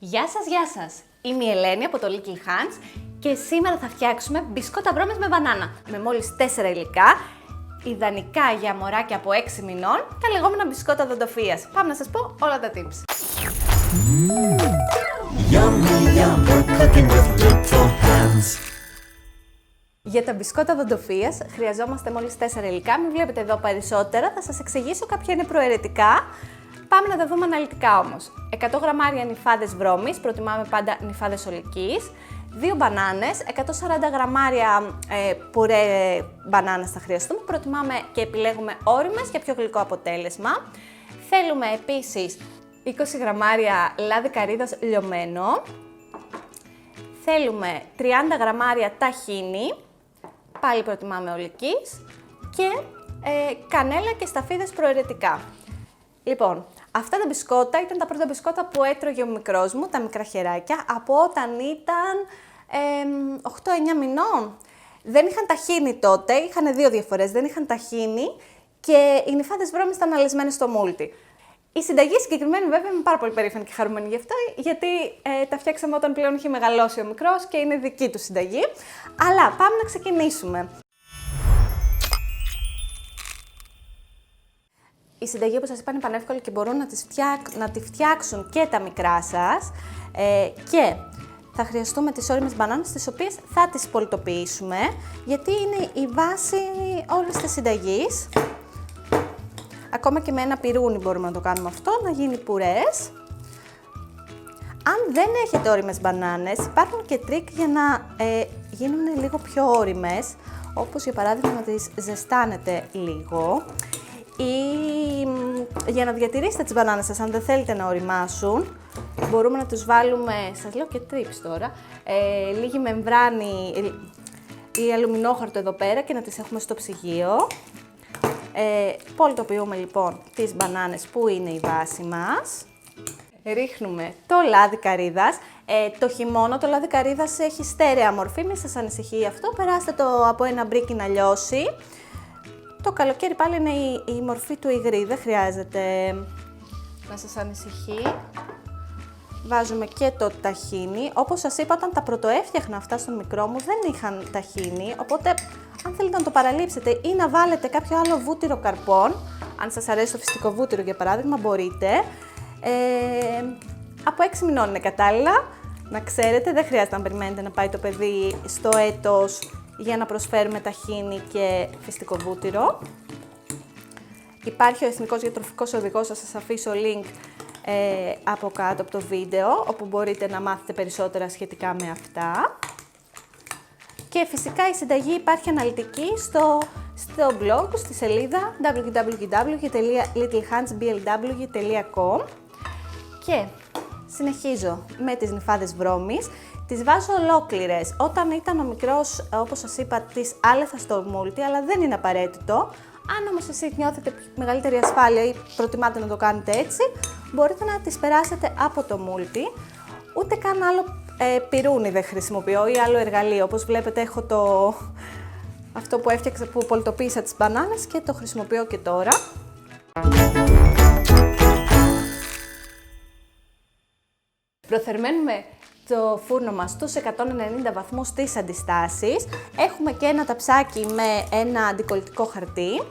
Γεια σας! Είμαι η Ελένη από το Little Hands και σήμερα θα φτιάξουμε μπισκότα βρώμες με μπανάνα με μόλις 4 υλικά, ιδανικά για μωράκια από 6 μηνών, τα λεγόμενα μπισκότα δοντοφίας. Πάμε να σας πω όλα τα tips. Για τα μπισκότα δοντοφίας χρειαζόμαστε μόλις 4 υλικά, μην βλέπετε εδώ περισσότερα, θα σας εξηγήσω κάποια είναι προαιρετικά. Πάμε να τα δούμε αναλυτικά όμως. 100 γραμμάρια νυφάδες βρώμης, προτιμάμε πάντα νυφάδες ολικής. 2 μπανάνες, 140 γραμμάρια πουρέ μπανάνας θα χρειαστούμε, προτιμάμε και επιλέγουμε όριμες για πιο γλυκό αποτέλεσμα. Θέλουμε επίσης 20 γραμμάρια λάδι καρύδας λιωμένο. Θέλουμε 30 γραμμάρια ταχίνι, πάλι προτιμάμε ολικής. Και κανέλα και σταφίδες προαιρετικά. Λοιπόν, αυτά τα μπισκότα ήταν τα πρώτα μπισκότα που έτρωγε ο μικρός μου, τα μικρά χεράκια, από όταν ήταν 8-9 μηνών. Δεν είχαν ταχίνι τότε, είχαν δύο διαφορές, δεν είχαν ταχίνι και οι νυφάδες βρώμης ήταν αλεσμένες στο μούλτι. Η συνταγή συγκεκριμένη βέβαια είμαι πάρα πολύ περήφανη και χαρούμενη γι' αυτό, γιατί τα φτιάξαμε όταν πλέον είχε μεγαλώσει ο μικρός και είναι δική του συνταγή. Αλλά πάμε να ξεκινήσουμε. Η συνταγή, όπως σας είπα, είναι πανεύκολη και μπορούν να τη φτιάξουν και τα μικρά σας. Και θα χρειαστούμε τις όριμες μπανάνες, τις οποίες θα τις πολτοποιήσουμε, γιατί είναι η βάση όλης της συνταγής. Ακόμα και με ένα πυρούνι μπορούμε να το κάνουμε αυτό, να γίνει πουρές. Αν δεν έχετε όριμες μπανάνες, υπάρχουν και τρίκ για να γίνουν λίγο πιο όριμες, όπως για παράδειγμα να τις ζεστάνετε λίγο. Ή για να διατηρήσετε τις μπανάνες σας, αν δεν θέλετε να οριμάσουν, μπορούμε να τους βάλουμε, σας λέω και τρίψ τώρα, λίγη μεμβράνη ή αλουμινόχαρτο εδώ πέρα και να τις έχουμε στο ψυγείο. Πολτοποιούμε λοιπόν τις μπανάνες που είναι η βάση μας. Ρίχνουμε το λάδι καρύδας. Το χειμώνα το λάδι καρύδας έχει στέρεα μορφή, μην σας ανησυχεί αυτό, περάστε το από ένα μπρίκι να λιώσει. Το καλοκαίρι πάλι είναι η μορφή του υγρή, δεν χρειάζεται να σας ανησυχεί. Βάζουμε και το ταχίνι. Όπως σας είπα, όταν τα πρωτοέφτιαχνα αυτά στον μικρό μου δεν είχαν ταχίνι, οπότε αν θέλετε να το παραλείψετε ή να βάλετε κάποιο άλλο βούτυρο καρπών, αν σας αρέσει το φυστικό βούτυρο για παράδειγμα, μπορείτε. Από 6 μηνών είναι κατάλληλα, να ξέρετε, δεν χρειάζεται να περιμένετε να πάει το παιδί στο έτος για να προσφέρουμε ταχίνι και φυστικό βούτυρο. Υπάρχει ο Εθνικός Διατροφικός Οδηγός, θα σας αφήσω link από κάτω από το βίντεο, όπου μπορείτε να μάθετε περισσότερα σχετικά με αυτά. Και φυσικά η συνταγή υπάρχει αναλυτική στο blog, στη σελίδα www.littlehandsblw.com. Και συνεχίζω με τις νυφάδες βρώμης. Τις βάζω ολόκληρες. Όταν ήταν ο μικρός, όπως σας είπα, τις άλεθα στο μούλτι, αλλά δεν είναι απαραίτητο. Αν όμως εσείς νιώθετε μεγαλύτερη ασφάλεια ή προτιμάτε να το κάνετε έτσι, μπορείτε να τις περάσετε από το μούλτι. Ούτε καν άλλο πυρούνι δεν χρησιμοποιώ ή άλλο εργαλείο. Όπως βλέπετε έχω αυτό που έφτιαξα, που πολτοποίησα τις μπανάνες και το χρησιμοποιώ και τώρα. Προθερμαίνουμε το φούρνο μας στους 190 βαθμούς στις αντιστάσεις. Έχουμε και ένα ταψάκι με ένα αντικολλητικό χαρτί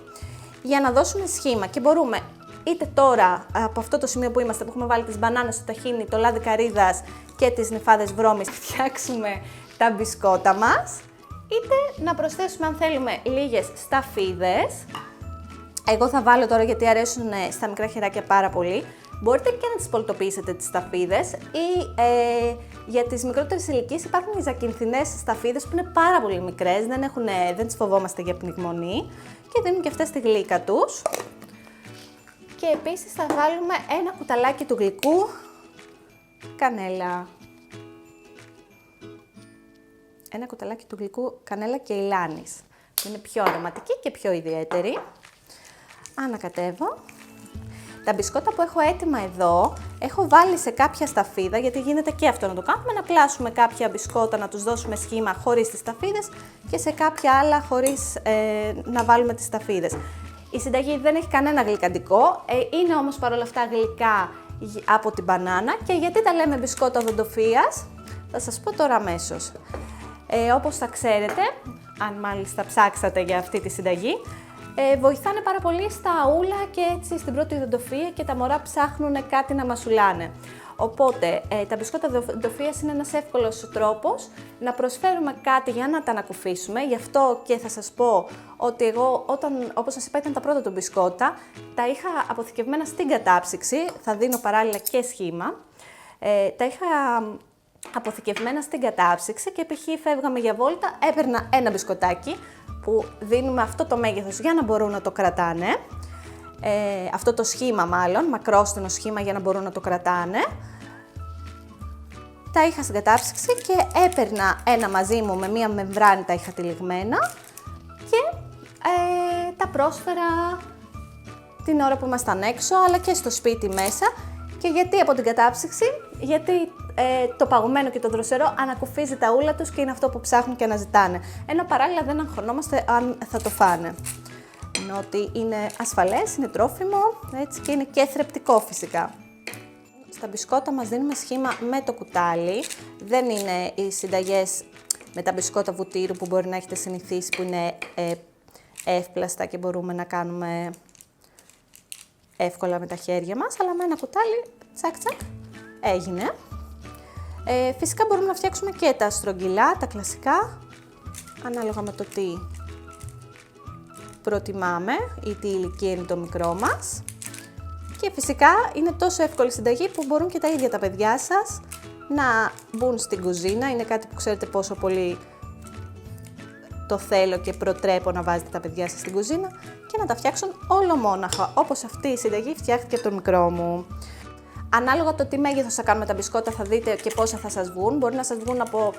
για να δώσουμε σχήμα και μπορούμε είτε τώρα από αυτό το σημείο που είμαστε, που έχουμε βάλει τις μπανάνες στο ταχίνι, το λάδι καρύδας και τις νυφάδες βρώμης, φτιάξουμε τα μπισκότα μας, είτε να προσθέσουμε αν θέλουμε λίγες σταφίδες. Εγώ θα βάλω τώρα γιατί αρέσουν στα μικρά χεράκια πάρα πολύ. Μπορείτε και να τις πολτοποιήσετε τις σταφίδες ή για τις μικρότερες ηλικίες υπάρχουν οι ζακυνθινές σταφίδες που είναι πάρα πολύ μικρές, δεν τις φοβόμαστε για πνιγμονή και δίνουν και αυτές τη γλύκα τους. Και επίσης θα βάλουμε ένα κουταλάκι του γλυκού κανέλα. Ένα κουταλάκι του γλυκού κανέλα και ηλάνης, που είναι πιο αρωματική και πιο ιδιαίτερη. Ανακατεύω. Τα μπισκότα που έχω έτοιμα εδώ, έχω βάλει σε κάποια σταφίδα, γιατί γίνεται και αυτό να το κάνουμε, να πλάσουμε κάποια μπισκότα, να τους δώσουμε σχήμα χωρίς τις σταφίδες και σε κάποια άλλα χωρίς να βάλουμε τις σταφίδες. Η συνταγή δεν έχει κανένα γλυκαντικό, είναι όμως παρόλα αυτά γλυκά από την μπανάνα. Και γιατί τα λέμε μπισκότα οδοντοφίας, θα σας πω τώρα αμέσως. Όπως θα ξέρετε, αν μάλιστα ψάξατε για αυτή τη συνταγή, βοηθάνε πάρα πολύ στα ούλα και έτσι στην πρώτη οδοντοφία και τα μωρά ψάχνουν κάτι να μασουλάνε. Οπότε, τα μπισκότα οδοντοφίας είναι ένας εύκολος τρόπος να προσφέρουμε κάτι για να τα ανακουφίσουμε. Γι' αυτό και θα σας πω ότι εγώ, όπως σας είπα, ήταν τα πρώτα του μπισκότα, τα είχα αποθηκευμένα στην κατάψυξη, θα δίνω παράλληλα και σχήμα. Τα είχα αποθηκευμένα στην κατάψυξη και π.χ. φεύγαμε για βόλτα, έπαιρνα ένα μπισκοτάκι που δίνουμε αυτό το μέγεθος για να μπορούν να το κρατάνε. Αυτό το σχήμα μάλλον, μακρόστενο σχήμα για να μπορούν να το κρατάνε. Τα είχα στην κατάψυξη και έπαιρνα ένα μαζί μου με μία μεμβράνη, τα είχα τυλιγμένα και τα πρόσφερα την ώρα που ήμασταν έξω, αλλά και στο σπίτι μέσα. Και γιατί από την κατάψυξη, γιατί το παγωμένο και το δροσερό ανακουφίζει τα ούλα τους και είναι αυτό που ψάχνουν και αναζητάνε. Ενώ παράλληλα δεν αγχωνόμαστε αν θα το φάνε. Ενώ ότι είναι ασφαλές, είναι τρόφιμο, έτσι, και είναι και θρεπτικό φυσικά. Στα μπισκότα μας δίνουμε σχήμα με το κουτάλι. Δεν είναι οι συνταγές με τα μπισκότα βουτύρου που μπορεί να έχετε συνηθίσει, που είναι εύπλαστα και μπορούμε να κάνουμε εύκολα με τα χέρια μας, αλλά με ένα κουτάλι, τσακ τσακ, έγινε. Φυσικά μπορούμε να φτιάξουμε και τα στρογγυλά, τα κλασικά, ανάλογα με το τι προτιμάμε ή τι ηλικία είναι το μικρό μας. Και φυσικά είναι τόσο εύκολη συνταγή που μπορούν και τα ίδια τα παιδιά σας να μπουν στην κουζίνα. Είναι κάτι που ξέρετε πόσο πολύ το θέλω και προτρέπω να βάζετε τα παιδιά σας στην κουζίνα και να τα φτιάξουν ολομόναχα, όπως αυτή η συνταγή φτιάχτηκε από το μικρό μου. Ανάλογα το τι μέγεθος θα κάνουμε τα μπισκότα θα δείτε και πόσα θα σας βγουν. Μπορεί να σας βγουν από,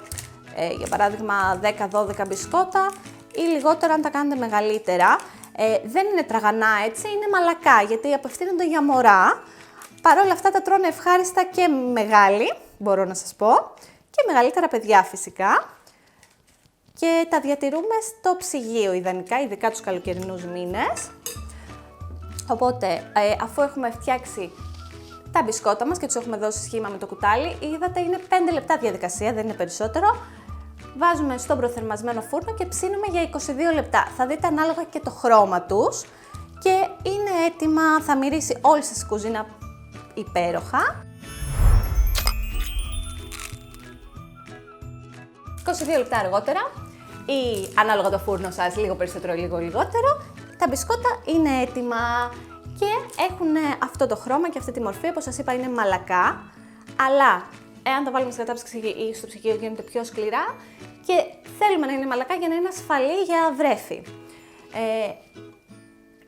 για παράδειγμα, 10-12 μπισκότα ή λιγότερα αν τα κάνετε μεγαλύτερα. Δεν είναι τραγανά έτσι, είναι μαλακά γιατί απευθύνονται για μωρά. Παρ' όλα αυτά τα τρώνε ευχάριστα και μεγάλοι, μπορώ να σας πω, και μεγαλύτερα παιδιά φυσικά. Και τα διατηρούμε στο ψυγείο ιδανικά, ειδικά τους καλοκαιρινούς μήνες. Οπότε, αφού έχουμε φτιάξει τα μπισκότα μας και τους έχουμε δώσει σχήμα με το κουτάλι, είδατε είναι 5 λεπτά διαδικασία, δεν είναι περισσότερο. Βάζουμε στον προθερμασμένο φούρνο και ψήνουμε για 22 λεπτά. Θα δείτε ανάλογα και το χρώμα τους και είναι έτοιμα, θα μυρίσει όλη σας η κουζίνα υπέροχα. 22 λεπτά αργότερα ή ανάλογα το φούρνο σας, λίγο περισσότερο, λίγο λιγότερο, τα μπισκότα είναι έτοιμα και έχουν αυτό το χρώμα και αυτή τη μορφή, όπως σας είπα είναι μαλακά, αλλά εάν τα βάλουμε στην κατάψυξη ή στο ψυγείο γίνονται πιο σκληρά και θέλουμε να είναι μαλακά για να είναι ασφαλή για βρέφη.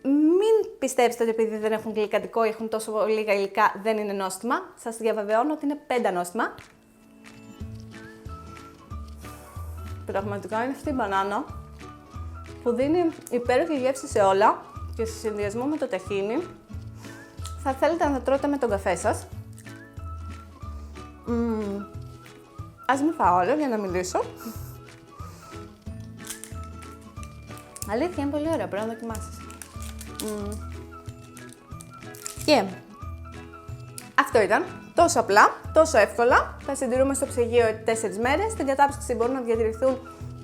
Μην πιστέψετε ότι επειδή δεν έχουν γλυκαντικό ή έχουν τόσο λίγα υλικά δεν είναι νόστιμα. Σας διαβεβαιώνω ότι είναι πεντανόστιμα. Πραγματικά είναι αυτή η μπανάνα που δίνει υπέροχη γεύση σε όλα και σε συνδυασμό με το ταχίνι θα θέλετε να τα τρώτε με τον καφέ σας. Ας μην φάω όλο για να μιλήσω. Αλήθεια, είναι πολύ ωραία, πρέπει να δοκιμάσεις. Και αυτό ήταν. Τόσο απλά, τόσο εύκολα. Θα συντηρούμε στο ψυγείο 4 μέρες. Στην κατάψυξη μπορούν να διατηρηθούν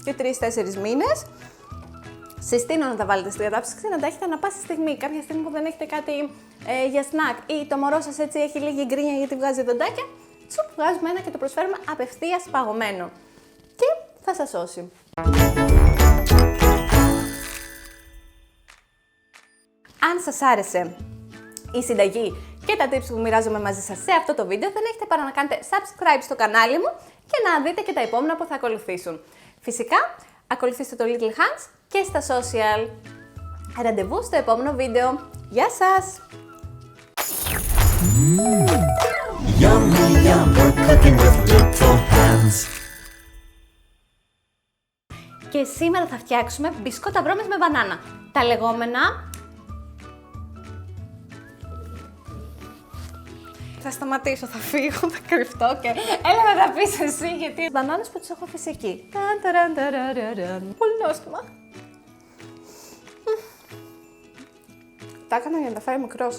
και 3-4 μήνες. Συστήνω να τα βάλετε στην κατάψυξη, να τα έχετε ανά πάση στιγμή. Κάποια στιγμή που δεν έχετε κάτι για σνακ ή το μωρό σας έτσι έχει λίγη γκρίνια γιατί βγάζει δοντάκια, τσουπ, βγάζουμε ένα και το προσφέρουμε απευθείας παγωμένο. Και θα σας σώσει. Αν σας άρεσε η συνταγή και τα tips που μοιράζομαι μαζί σας σε αυτό το βίντεο, δεν έχετε παρά να κάνετε subscribe στο κανάλι μου και να δείτε και τα επόμενα που θα ακολουθήσουν. Φυσικά, ακολουθήστε το Little Hands και στα social. Ραντεβού στο επόμενο βίντεο. Γεια σας! Yummy, yum, we're cooking with little hands. Και σήμερα θα φτιάξουμε μπισκότα βρώμες με μπανάνα. Τα λεγόμενα... Θα σταματήσω, θα φύγω, θα κρυφτώ και έλα να τα πεις εσύ γιατί... Μπανάνες που τις έχω αφήσει εκεί. Πολύ νόστιμα. Τα έκανα για να τα φάει μικρός,